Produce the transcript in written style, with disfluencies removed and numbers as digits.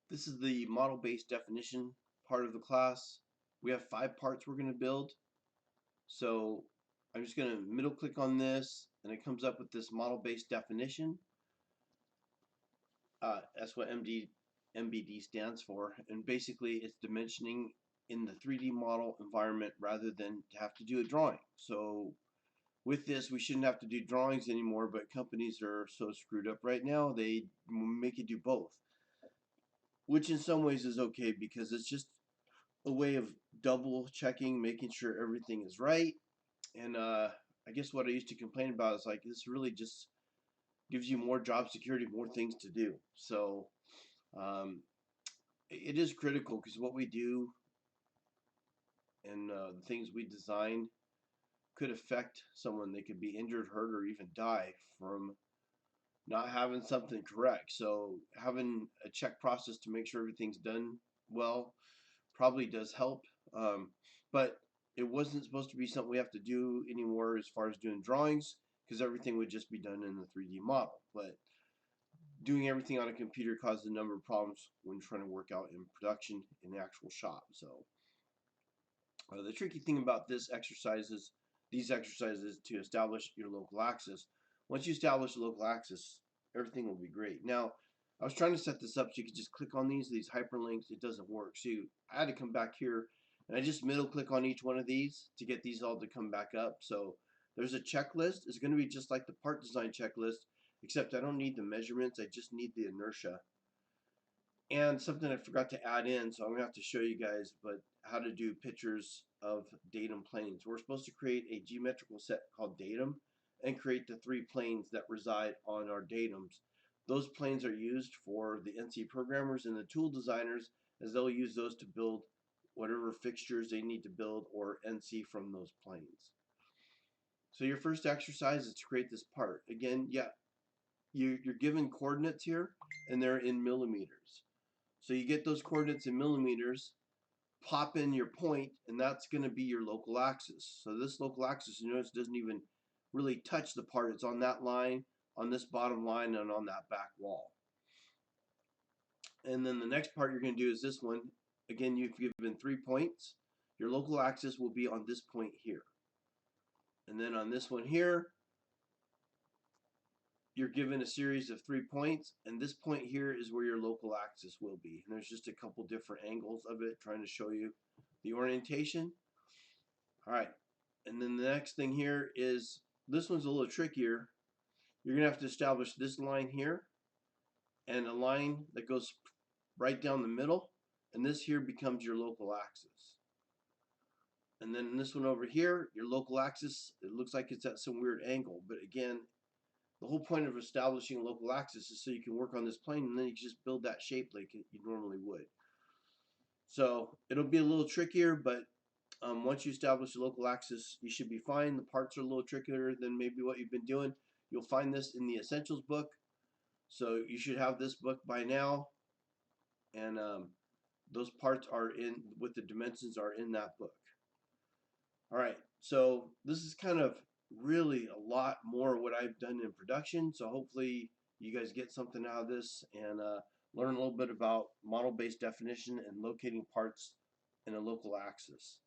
This is the model-based definition part of the class. We have 5 parts we're going to build. So I'm just going to middle click on this and it comes up with this model-based definition. That's what MBD stands for. And basically it's dimensioning in the 3D model environment rather than to have to do a drawing. So with this, we shouldn't have to do drawings anymore, but companies are so screwed up right now, they make you do both. Which in some ways is okay because it's just a way of double checking, making sure everything is right. And I guess what I used to complain about is like this really just gives you more job security, more things to do. So um, it is critical because what we do and the things we design could affect someone. They could be injured, hurt, or even die from not having something correct. So having a check process to make sure everything's done well probably does help. But it wasn't supposed to be something we have to do anymore as far as doing drawings because everything would just be done in the 3D model. But doing everything on a computer causes a number of problems when trying to work out in production in the actual shop. So the tricky thing about these exercises to establish your local axis. Once you establish a local axis, everything will be great. Now, I was trying to set this up so you could just click on these hyperlinks. It doesn't work. So I had to come back here and I just middle click on each one of these to get these all to come back up. So there's a checklist. It's going to be just like the part design checklist, except I don't need the measurements. I just need the inertia. And something I forgot to add in, so I'm gonna have to show you guys, but how to do pictures of datum planes. We're supposed to create a geometrical set called datum and create the 3 planes that reside on our datums. Those planes are used for the NC programmers and the tool designers as they'll use those to build whatever fixtures they need to build or NC from those planes. So your first exercise is to create this part. Again, yeah, you're given coordinates here and they're in millimeters. So you get those coordinates in millimeters, pop in your point, and that's going to be your local axis. So this local axis, you notice, doesn't even really touch the part. It's on that line, on this bottom line, and on that back wall. And then the next part you're going to do is this one. Again, you've given 3 points. Your local axis will be on this point here. And then on this one here, you're given a series of 3 points, and this point here is where your local axis will be. And there's just a couple different angles of it trying to show you the orientation. All right, and then the next thing here is, this one's a little trickier. You're gonna have to establish this line here and a line that goes right down the middle, and this here becomes your local axis. And then this one over here, your local axis, it looks like it's at some weird angle, but again, the whole point of establishing a local axis is so you can work on this plane and then you can just build that shape like you normally would. So it'll be a little trickier, but once you establish a local axis, you should be fine. The parts are a little trickier than maybe what you've been doing. You'll find this in the Essentials book. So you should have this book by now. And those parts are in, with the dimensions are in that book. All right, so this is kind of really a lot more what I've done in production. So hopefully you guys get something out of this and learn a little bit about model-based definition and locating parts in a local axis.